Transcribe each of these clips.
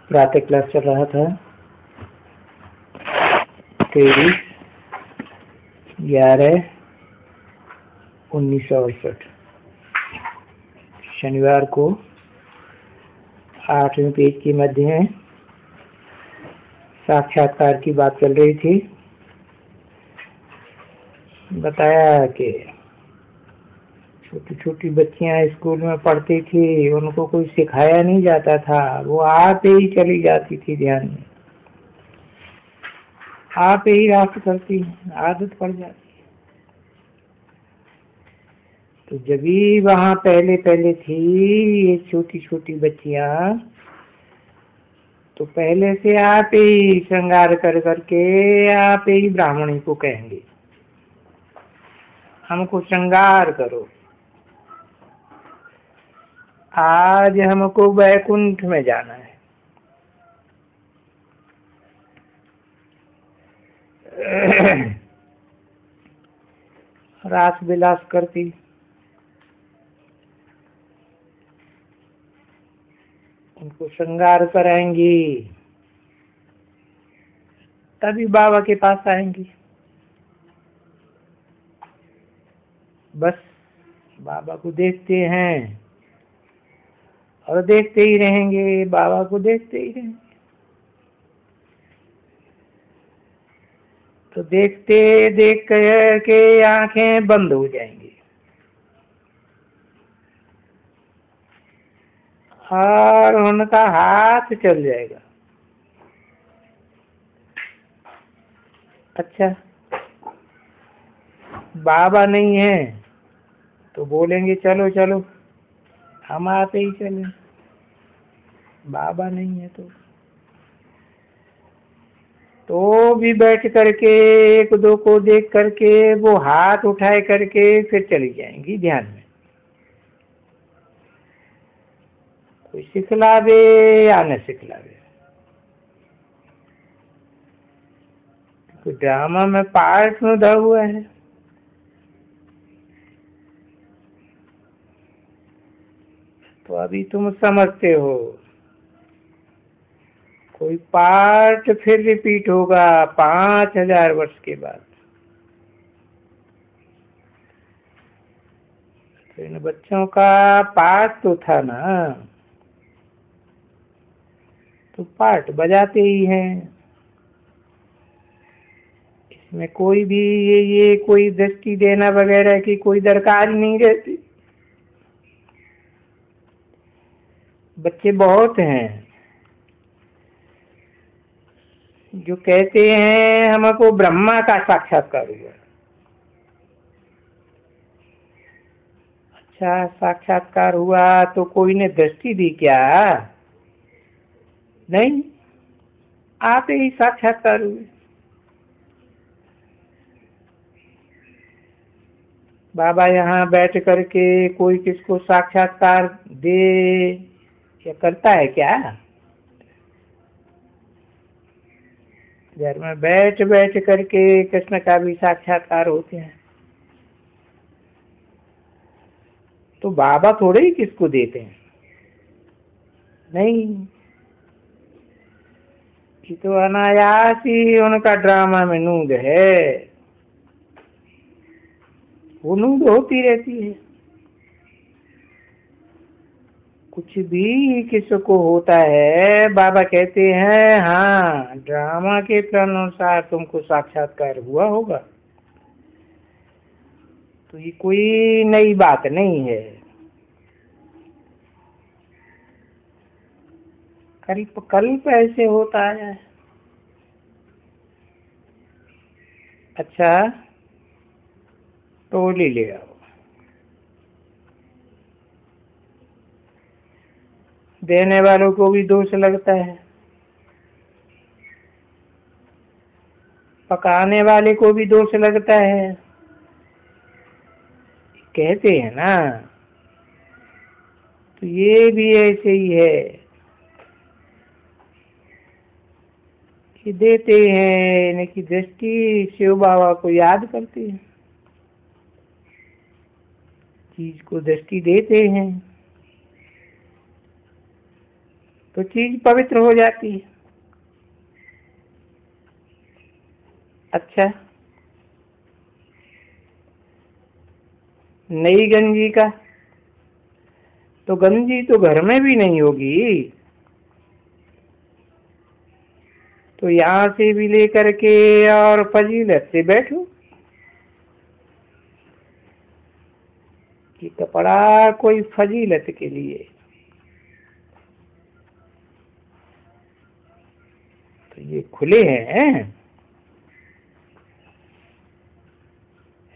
प्रातः क्लास चल रहा था 23/11/1968 शनिवार को 8वें पेज के मध्य में साक्षात्कार की बात चल रही थी। बताया कि छोटी छोटी बच्चियां स्कूल में पढ़ती थी, उनको कोई सिखाया नहीं जाता था, वो आप ही चली जाती थी, ध्यान में आप ही रात करती, आदत पड़ जाती। तो जब भी वहां पहले पहले थी ये छोटी छोटी बच्चियां, तो पहले से आप ही श्रृंगार कर करके आप ही ब्राह्मणी को कहेंगे, हमको श्रृंगार करो, आज हमको वैकुंठ में जाना है। रास विलास करती, उनको श्रृंगार कराएंगी, तभी बाबा के पास आएंगी। बस बाबा को देखते हैं और देखते ही रहेंगे, बाबा को देखते ही रहेंगे। तो देखते देख कर के आंखें बंद हो जाएंगी और उनका हाथ चल जाएगा। अच्छा, बाबा नहीं है तो बोलेंगे चलो चलो, हम आते ही चले। बाबा नहीं है तो भी बैठ करके एक दो को देख करके वो हाथ उठाए करके फिर चली जाएंगी ध्यान में। कोई सिखलावे या न सिखलावे, कोई ड्रामा में पार्ट में दा हुआ है। तो अभी तुम समझते हो, कोई पार्ट फिर रिपीट होगा 5000 वर्ष के बाद। तो इन बच्चों का पार्ट तो था ना, तो पार्ट बजाते ही हैं। इसमें कोई भी ये कोई दृष्टि देना वगैरह की कोई दरकार नहीं रहती। बच्चे बहुत हैं जो कहते हैं हमको ब्रह्मा का साक्षात्कार हुआ। अच्छा, साक्षात्कार हुआ तो कोई ने दृष्टि दी क्या? नहीं, आप ही साक्षात्कार हुए। बाबा यहाँ बैठ करके कोई किसको साक्षात्कार दे या करता है क्या? घर में बैठ बैठ करके कृष्ण का भी साक्षात्कार होते हैं। तो बाबा थोड़े ही किसको देते हैं, नहीं, कि तो अनायास ही उनका ड्रामा में नूंद है, वो नूंद होती रहती है। कुछ भी किसको होता है, बाबा कहते हैं हाँ ड्रामा के अनुसार तुमको साक्षात्कार हुआ होगा। तो ये कोई नई बात नहीं है, कल्प कल्प ऐसे होता है। अच्छा, टोली ले आओ। देने वालों को भी दोष लगता है, पकाने वाले को भी दोष लगता है। कहते हैं ना, तो ये भी ऐसे ही है कि देते हैं, इनकी दृष्टि शिव बाबा को याद करती है, चीज को दृष्टि देते हैं तो चीज पवित्र हो जाती है। अच्छा, नई गंजी का तो गंजी तो घर में भी नहीं होगी, तो यहाँ से भी लेकर के और फजीलत से बैठो कि कपड़ा कोई फजीलत के लिए, तो ये खुले हैं,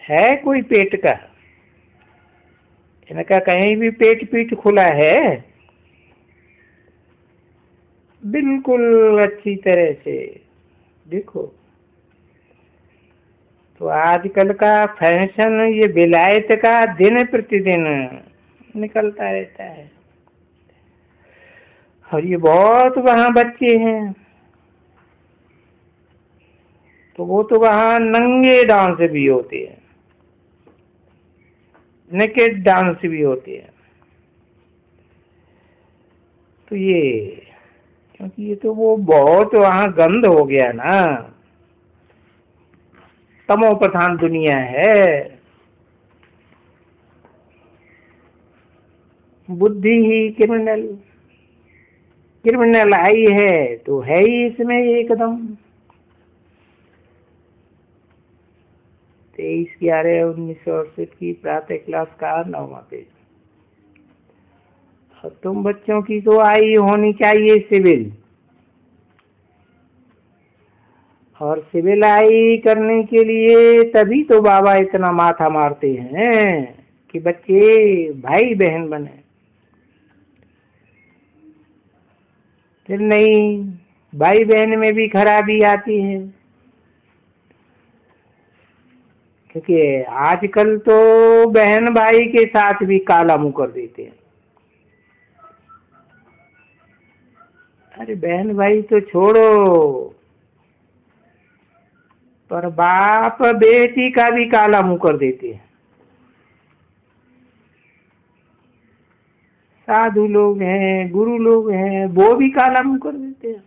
है कोई पेट का, इनका कहीं भी पेट पीठ खुला है, बिल्कुल अच्छी तरह से देखो। तो आजकल का फैशन ये विलायत का दिन प्रतिदिन निकलता रहता है, और ये बहुत वहाँ बच्चे हैं, तो वो तो वहाँ नंगे डांस भी होते हैं, नेकेड डांस भी होते हैं। तो ये क्योंकि ये तो वो बहुत वहाँ गंद हो गया ना, तमो प्रधान दुनिया है, बुद्धि ही क्रिमिनल आई है, तो है ही इसमें एकदम। 23/11/1968 की प्रातः क्लास का 9वां पेज। और तुम बच्चों की तो आई होनी चाहिए सिविल, और सिविल आई करने के लिए तभी तो बाबा इतना माथा मारते हैं कि बच्चे भाई बहन बने। फिर नहीं, भाई बहन में भी खराबी आती है, क्योंकि आजकल तो बहन भाई के साथ भी काला मुंह कर देते हैं। अरे बहन भाई तो छोड़ो, पर बाप बेटी का भी काला मुंह कर देते हैं। साधु लोग हैं, गुरु लोग हैं, वो भी काला मुंह कर देते हैं।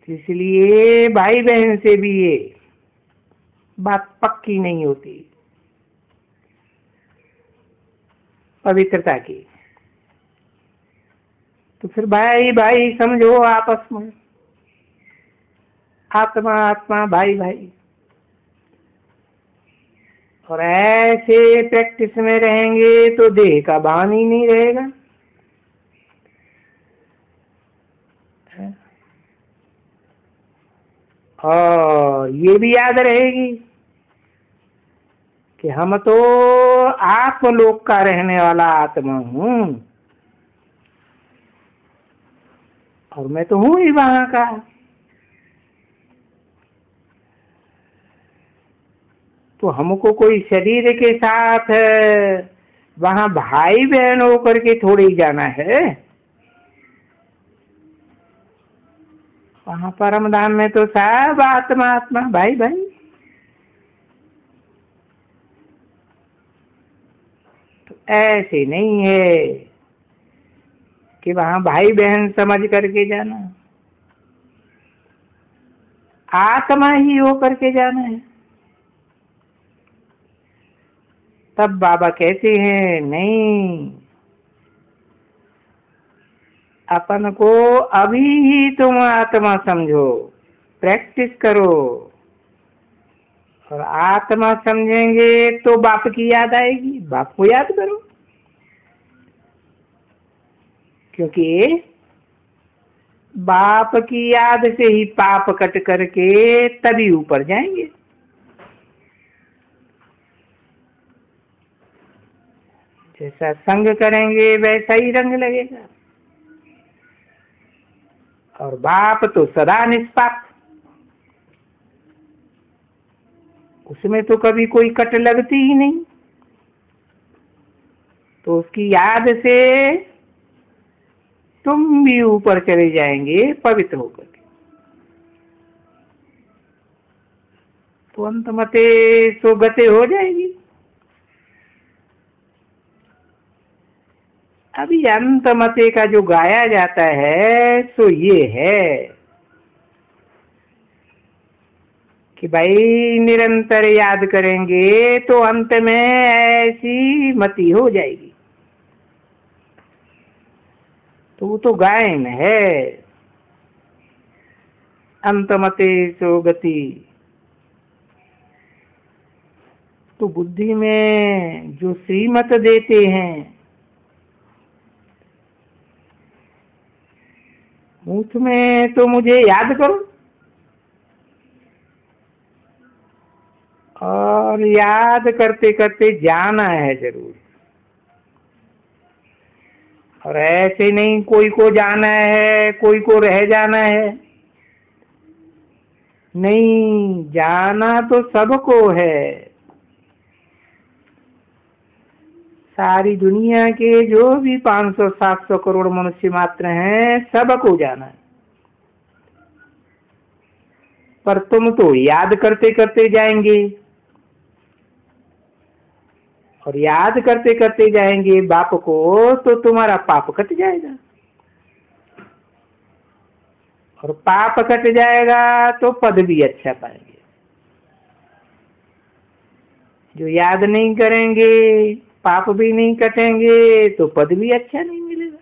इसलिए भाई बहन से भी ये बात पक्की नहीं होती पवित्रता की। तो फिर भाई भाई समझो आपस में, आत्मा आत्मा, भाई भाई, और ऐसे प्रैक्टिस में रहेंगे तो देह का भान ही नहीं रहेगा। और ये भी याद रहेगी कि हम तो आत्मलोक का रहने वाला आत्मा हूँ, और मैं तो हूँ ही वहां का। तो हमको कोई शरीर के साथ वहां भाई बहन होकर के थोड़ी जाना है। वहां परम धाम में तो सब आत्मा आत्मा, भाई भाई। तो ऐसे नहीं है कि वहां भाई बहन समझ करके जाना, आत्मा ही होकर के जाना है। तब बाबा कहते हैं नहीं, अपन को अभी ही तुम आत्मा समझो, प्रैक्टिस करो, और आत्मा समझेंगे तो बाप की याद आएगी, बाप को याद करो, क्योंकि बाप की याद से ही पाप कट करके तभी ऊपर जाएंगे। जैसा संग करेंगे वैसा ही रंग लगेगा। और बाप तो सदा निष्पाप, उसमें तो कभी कोई कट लगती ही नहीं। तो उसकी याद से तुम भी ऊपर चले जाएंगे पवित्र होकर के। तो अंतमते सो गते हो जाएगी। अभी अंत मते का जो गाया जाता है सो ये है कि भाई निरंतर याद करेंगे तो अंत में ऐसी मति हो जाएगी। तो वो तो गायन है, अंत मते सो गति। तो बुद्धि में जो श्रीमत देते हैं, मुठ में तो मुझे याद करो, और याद करते करते जाना है जरूर। और ऐसे नहीं कोई को जाना है कोई को रह जाना है, नहीं, जाना तो सबको है। सारी दुनिया के जो भी 500-700 करोड़ मनुष्य मात्र हैं सबको जाना है। पर तुम तो याद करते करते जाएंगे, और याद करते करते जाएंगे बाप को, तो तुम्हारा पाप कट जाएगा, और पाप कट जाएगा तो पद भी अच्छा पाएंगे। जो याद नहीं करेंगे, पाप भी नहीं कटेंगे, तो पद भी अच्छा नहीं मिलेगा।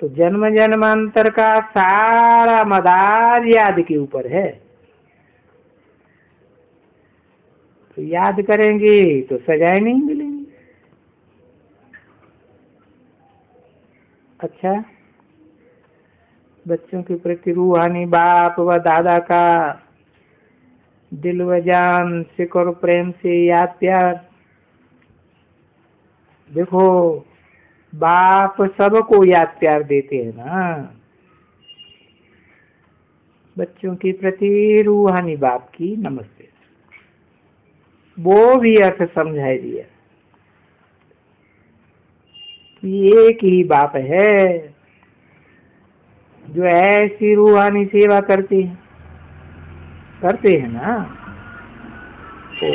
तो जन्म जन्मांतर का सारा मदार याद के ऊपर है। तो याद करेंगे तो सजाएं नहीं मिलेंगी। अच्छा, बच्चों के प्रति रूहानी बाप व दादा का दिल व जान से करो प्रेम से याद प्यार। देखो, बाप सबको याद प्यार देते हैं ना। बच्चों के प्रति रूहानी बाप की नमस्ते, वो भी अर्थ समझाई दिया कि एक ही बाप है जो ऐसी रूहानी सेवा करते हैं ना। तो